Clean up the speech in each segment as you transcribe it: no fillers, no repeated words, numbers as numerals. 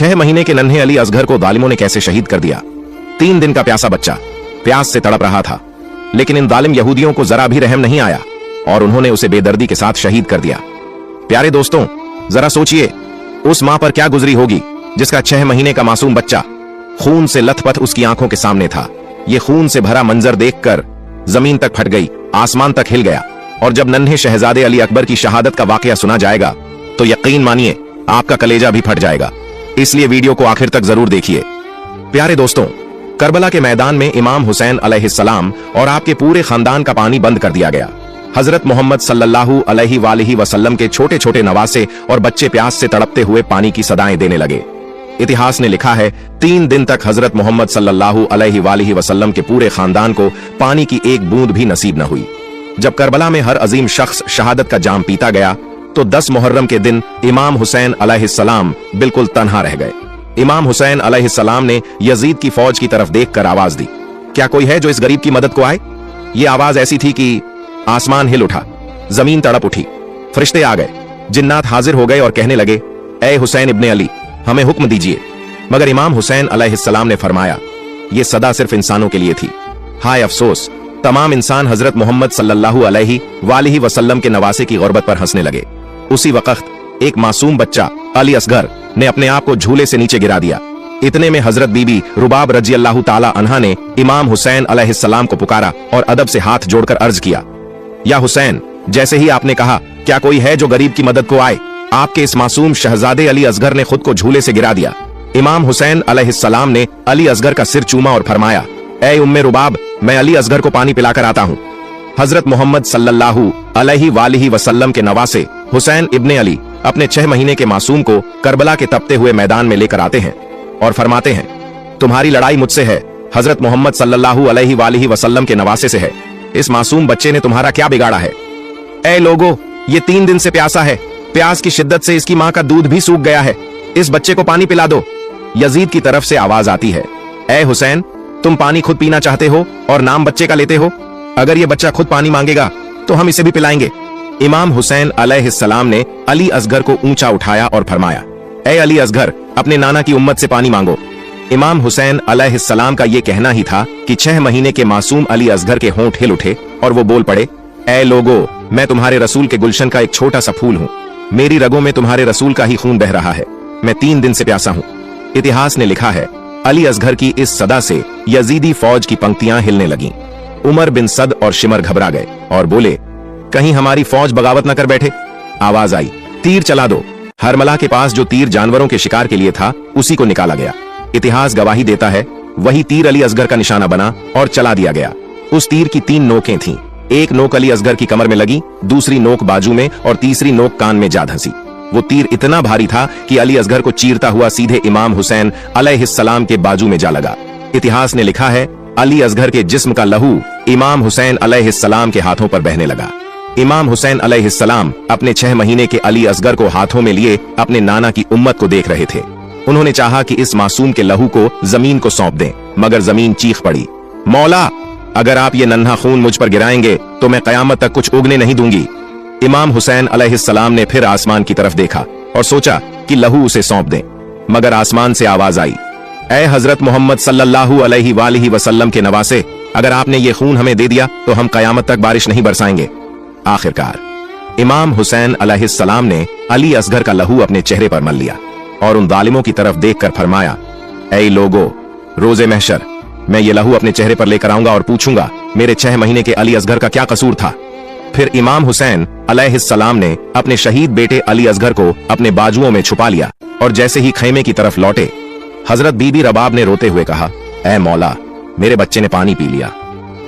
6 महीने के नन्हे अली असगर को जालिमों ने कैसे शहीद कर दिया। 3 दिन का प्यासा बच्चा प्यास से तड़प रहा था, लेकिन इन जालिम यहूदियों को जरा भी रहम नहीं आया और उन्होंने उसे बेदर्दी के साथ शहीद कर दिया। प्यारे दोस्तों, जरा सोचिए उस मां पर क्या गुजरी होगी जिसका 6 महीने का मासूम बच्चा खून से लथपथ उसकी आंखों के सामने था। ये खून से भरा मंजर देखकर जमीन तक फट गई, आसमान तक हिल गया। और जब नन्हे शहजादे अली अकबर की शहादत का वाकया सुना जाएगा तो यकीन मानिए आपका कलेजा भी फट जाएगा। इसलिए वीडियो को आखिर तक जरूर देखिए। प्यारे दोस्तों, करबला के मैदान में इमाम हुसैन अलैहिस्सलाम और आपके पूरे खानदान का पानी बंद कर दिया गया। हजरत मोहम्मद सल्लल्लाहु अलैहि वसल्लम के छोटे छोटे नवासे और बच्चे प्यास से तड़पते हुए पानी की सदाएं देने लगे। इतिहास ने लिखा है 3 दिन तक हजरत मोहम्मद सल्लल्लाहु अलैहि वसल्लम के पूरे खानदान को पानी की एक बूंद भी नसीब न हुई। जब करबला में हर अजीम शख्स शहादत का जाम पीता गया तो 10 मुहर्रम के दिन इमाम हुसैन अलैहिस्सलाम बिल्कुल तन्हा रह गए। इमाम हुसैन अलैहिस्सलाम ने यजीद की फौज की तरफ देखकर आवाज दी, क्या कोई है जो इस गरीब की मदद को आए? ये आवाज ऐसी थी कि आसमान हिल उठा, जमीन तड़प उठी, फरिश्ते आ गए, जिन्नात हाजिर हो गए और कहने लगे, ए हुसैन इब्ने अली, हमें हुक्म दीजिए। मगर इमाम हुसैन अलैहिस्सलाम ने फरमाया, ये सदा सिर्फ इंसानों के लिए थी। हाय अफसोस, तमाम इंसान हजरत मोहम्मद सल्लल्लाहु अलैहि वसल्लम के नवासे की गुर्बत पर हंसने लगे। उसी वक्त एक मासूम बच्चा अली असगर ने अपने आप को झूले से नीचे गिरा दिया। इतने में हजरत बीबी रुबाब रजी अल्लाह ताला अन्हा ने इमाम हुसैन अलैहिस्सलाम को पुकारा और अदब से हाथ जोड़कर अर्ज किया, या हुसैन, जैसे ही आपने कहा क्या कोई है जो गरीब की मदद को आए, आपके इस मासूम शहजादे अली असगर ने खुद को झूले से गिरा दिया। इमाम हुसैन अलैहिस्सलाम ने अली असगर का सिर चूमा और फरमाया, ए उम्मे रुबाब, मैं अली असगर को पानी पिलाकर आता हूँ। हजरत मोहम्मद सल्लल्लाहु अलैहि वसल्लम के नवासे हुसैन इब्ने अली अपने 6 महीने के मासूम को करबला के तपते हुए मैदान में लेकर आते हैं और फरमाते हैं, तुम्हारी लड़ाई मुझसे है, हजरत मोहम्मद सल्लल्लाहु अलैहि वसल्लम के नवासे से है। इस मासूम बच्चे ने तुम्हारा क्या बिगाड़ा है? ए लोगो, ये 3 दिन से प्यासा है, प्यास की शिद्दत से इसकी माँ का दूध भी सूख गया है, इस बच्चे को पानी पिला दो। यजीद की तरफ से आवाज आती है, ए हुसैन, तुम पानी खुद पीना चाहते हो और नाम बच्चे का लेते हो? अगर ये बच्चा खुद पानी मांगेगा तो हम इसे भी पिलाएंगे। इमाम हुसैन अलैहिस्सलाम ने अली असगर को ऊंचा उठाया और फरमाया, ए अली असगर, अपने नाना की उम्मत से पानी मांगो। इमाम हुसैन अलैहिस्सलाम का यह कहना ही था कि 6 महीने के मासूम अली असगर के होंठ हिल उठे और वो बोल पड़े, ए लोगो, मैं तुम्हारे रसूल के गुलशन का एक छोटा सा फूल हूँ, मेरी रगों में तुम्हारे रसूल का ही खून बह रहा है, मैं 3 दिन से प्यासा हूँ। इतिहास ने लिखा है अली असगर की इस सदा से यजीदी फौज की पंक्तियां हिलने लगीं। उमर बिन सद और शिमर घबरा गए और बोले, कहीं हमारी फौज बगावत न कर बैठे। आवाज आई, तीर चला दो। हरमला के पास जो तीर जानवरों के शिकार के लिए था उसी को निकाला गया। इतिहास गवाही देता है वही तीर अली असगर का निशाना बना और चला दिया गया। उस तीर की 3 नोकें थीं, एक नोक अली असगर की कमर में लगी, दूसरी नोक बाजू में और तीसरी नोक कान में जा धंसी। वो तीर इतना भारी था कि अली असगर को चीरता हुआ सीधे इमाम हुसैन अलैहिस्सलाम के बाजू में जा लगा। इतिहास ने लिखा है अली असगर के जिस्म का लहू इमाम हुसैन अलैहिस्सलाम के हाथों पर बहने लगा। इमाम हुसैन अलैहिस्सलाम अपने 6 महीने के अली असगर को हाथों में लिए अपने नाना की उम्मत को देख रहे थे। उन्होंने चाहा कि इस मासूम के लहू को जमीन को सौंप दें, मगर जमीन चीख पड़ी, मौला, अगर आप ये नन्हा खून मुझ पर गिराएंगे तो मैं कयामत तक कुछ उगने नहीं दूंगी। इमाम हुसैन अलैहिस्सलाम ने फिर आसमान की तरफ देखा और सोचा कि लहू उसे सौंप दें, मगर आसमान से आवाज आई, ए हजरत मोहम्मद सल्लल्लाहु अलैहि वसल्लम के नवासे, अगर आपने ये खून हमें दे दिया तो हम कयामत तक बारिश नहीं बरसाएंगे। आखिरकार इमाम हुसैन अलैहिस्सलाम ने अली असगर का लहू अपने चेहरे पर मल लिया और उन जालिमों की तरफ देखकर फरमाया, ऐ लोगो, रोजे महशर मैं ये लहू अपने चेहरे पर लेकर आऊंगा और पूछूंगा मेरे 6 महीने के अली असगर का क्या कसूर था। फिर इमाम हुसैन अलैहिस्सलाम ने अपने शहीद बेटे अली असगर को अपने बाजुओं में छुपा लिया और जैसे ही खैमे की तरफ लौटे, हजरत बीबी रबाब ने रोते हुए कहा, ऐ मौला, मेरे बच्चे ने पानी पी लिया।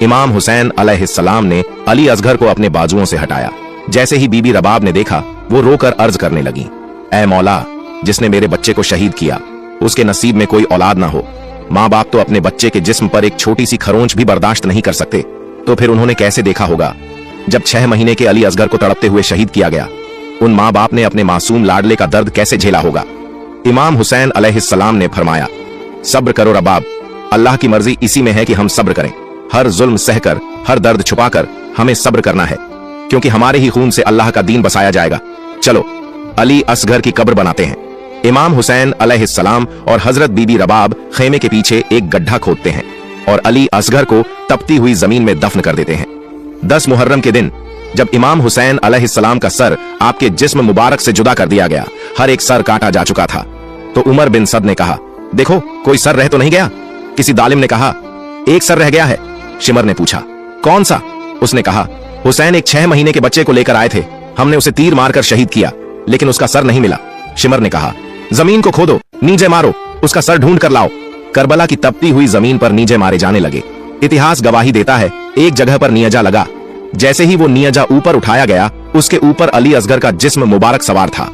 इमाम हुसैन अलैहिस्सलाम ने अली असगर को अपने बाजुओं से हटाया। जैसे ही बीबी रबाब ने देखा, वो रोकर अर्ज करने लगी, ऐ मौला, जिसने मेरे बच्चे को शहीद किया उसके नसीब में कोई औलाद ना हो। माँ बाप तो अपने बच्चे के जिस्म पर एक छोटी सी खरोंच भी बर्दाश्त नहीं कर सकते, तो फिर उन्होंने कैसे देखा होगा जब 6 महीने के अली असगर को तड़पते हुए शहीद किया गया। उन माँ बाप ने अपने मासूम लाडले का दर्द कैसे झेला होगा। इमाम हुसैन अलैहिस्सलाम ने फरमाया, सब्र करो रबाब, अल्लाह की मर्जी इसी में है कि हम सब्र करें। हर जुल्म सहकर, हर दर्द छुपाकर हमें सब्र करना है, क्योंकि हमारे ही खून से अल्लाह का दीन बसाया जाएगा। चलो अली असगर की कब्र बनाते हैं। इमाम हुसैन अलैहिस्सलाम और हजरत बीबी रबाब खेमे के पीछे एक गड्ढा खोदते हैं और अली असगर को तपती हुई जमीन में दफन कर देते हैं। 10 मुहर्रम के दिन जब इमाम हुसैन अलैहिस्सलाम का सर आपके जिस्म मुबारक से जुदा कर दिया गया, हर एक सर काटा जा चुका था, तो उमर बिन सद ने कहा, देखो कोई सर रह तो नहीं गया? किसी दालिम ने कहा, एक सर रह गया है। शिमर ने पूछा, कौन सा? उसने कहा, हुसैन एक 6 महीने के बच्चे को लेकर आए थे, हमने उसे तीर मारकर शहीद किया, लेकिन उसका सर नहीं मिला। शिमर ने कहा, जमीन को खोदो, नीचे मारो, उसका सर ढूंढ कर लाओ। करबला की तपती हुई जमीन पर नीजे मारे जाने लगे। इतिहास गवाही देता है, एक जगह पर नियजा लगा, जैसे ही वो नियजा ऊपर उठाया गया, उसके ऊपर अली असगर का जिस्म मुबारक सवार था।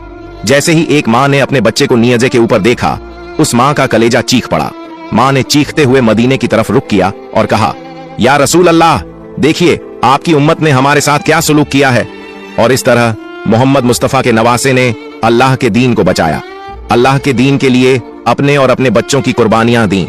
जैसे ही एक माँ ने अपने बच्चे को नियजे के ऊपर देखा, उस माँ का कलेजा चीख पड़ा। माँ ने चीखते हुए मदीने की तरफ रुख किया और कहा, या रसूल अल्लाह, देखिए आपकी उम्मत ने हमारे साथ क्या सुलूक किया है। और इस तरह मोहम्मद मुस्तफा के नवासे ने अल्लाह के दीन को बचाया, अल्लाह के दीन के लिए अपने और अपने बच्चों की कुर्बानियां दी।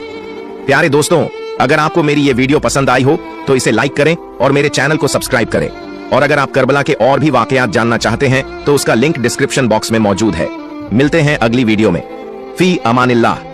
प्यारे दोस्तों, अगर आपको मेरी ये वीडियो पसंद आई हो तो इसे लाइक करें और मेरे चैनल को सब्सक्राइब करें। और अगर आप करबला के और भी वाकयात जानना चाहते हैं तो उसका लिंक डिस्क्रिप्शन बॉक्स में मौजूद है। मिलते हैं अगली वीडियो में। फी अमानिल्लाह।